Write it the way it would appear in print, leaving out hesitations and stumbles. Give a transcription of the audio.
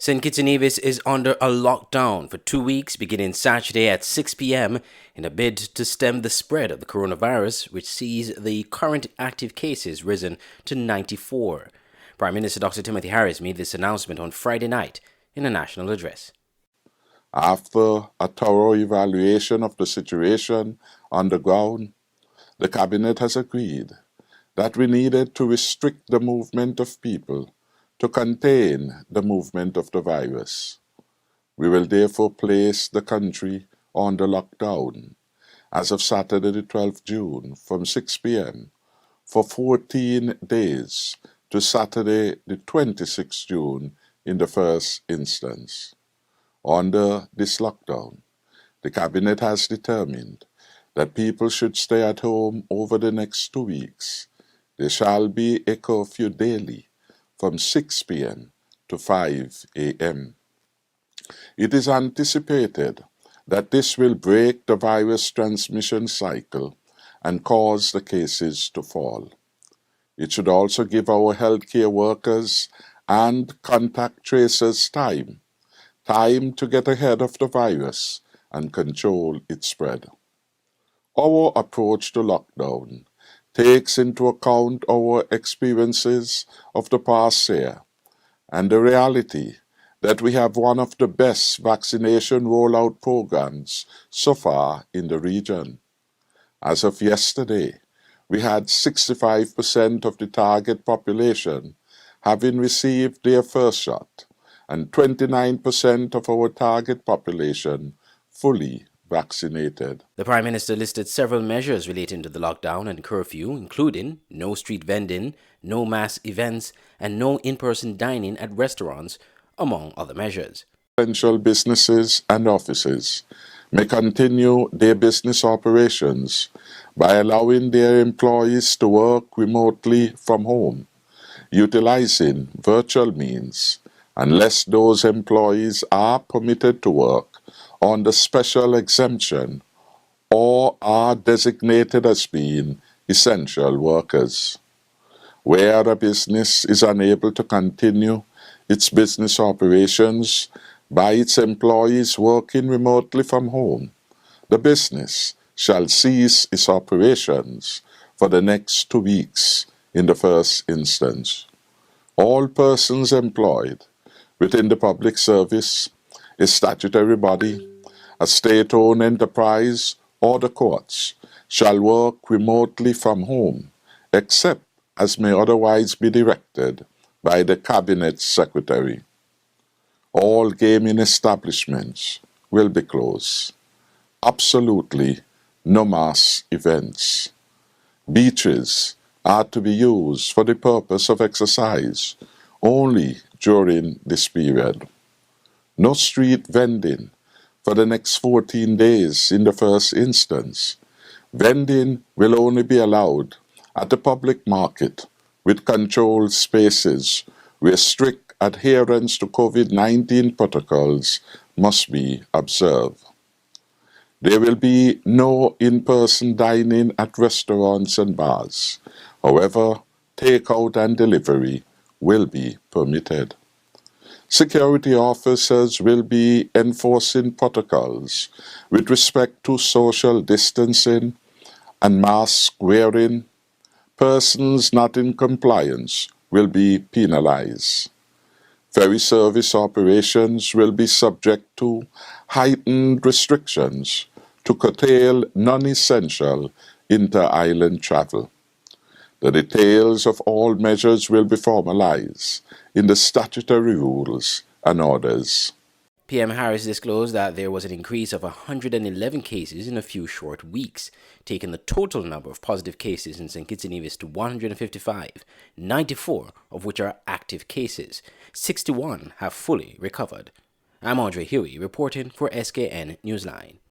St. Kitts and Nevis is under a lockdown for 2 weeks beginning Saturday at 6 p.m. in a bid to stem the spread of the coronavirus, which sees the current active cases risen to 94. Prime Minister Dr. Timothy Harris made this announcement on Friday night in a national address. After a thorough evaluation of the situation on the ground, the Cabinet has agreed that we needed to restrict the movement of people to contain the movement of the virus. We will therefore place the country under lockdown as of Saturday the 12th June from 6 p.m. for 14 days to Saturday the 26th June in the first instance. Under this lockdown, the Cabinet has determined that people should stay at home over the next 2 weeks. There shall be a curfew daily from 6 p.m. to 5 a.m. It is anticipated that this will break the virus transmission cycle and cause the cases to fall. It should also give our healthcare workers and contact tracers time to get ahead of the virus and control its spread. Our approach to lockdown takes into account our experiences of the past year and the reality that we have one of the best vaccination rollout programs so far in the region. As of yesterday, we had 65% of the target population having received their first shot and 29% of our target population fully vaccinated. The Prime Minister listed several measures relating to the lockdown and curfew, including no street vending, no mass events, and no in-person dining at restaurants, among other measures. Essential businesses and offices may continue their business operations by allowing their employees to work remotely from home, utilizing virtual means, unless those employees are permitted to work on the special exemption or are designated as being essential workers. Where a business is unable to continue its business operations by its employees working remotely from home, the business shall cease its operations for the next 2 weeks in the first instance. All persons employed within the public service, a statutory body, a state-owned enterprise, or the courts shall work remotely from home, except as may otherwise be directed by the Cabinet Secretary. All gaming establishments will be closed. Absolutely no mass events. Beaches are to be used for the purpose of exercise only during this period. No street vending for the next 14 days in the first instance. Vending will only be allowed at the public market with controlled spaces where strict adherence to COVID-19 protocols must be observed. There will be no in-person dining at restaurants and bars. However, takeout and delivery will be permitted. Security officers will be enforcing protocols with respect to social distancing and mask wearing. Persons not in compliance will be penalized. Ferry service operations will be subject to heightened restrictions to curtail non-essential inter-island travel. The details of all measures will be formalized in the statutory rules and orders. PM Harris disclosed that there was an increase of 111 cases in a few short weeks, taking the total number of positive cases in St. Kitts and Nevis to 155, 94 of which are active cases. 61 have fully recovered. I'm Andre Huey reporting for SKN Newsline.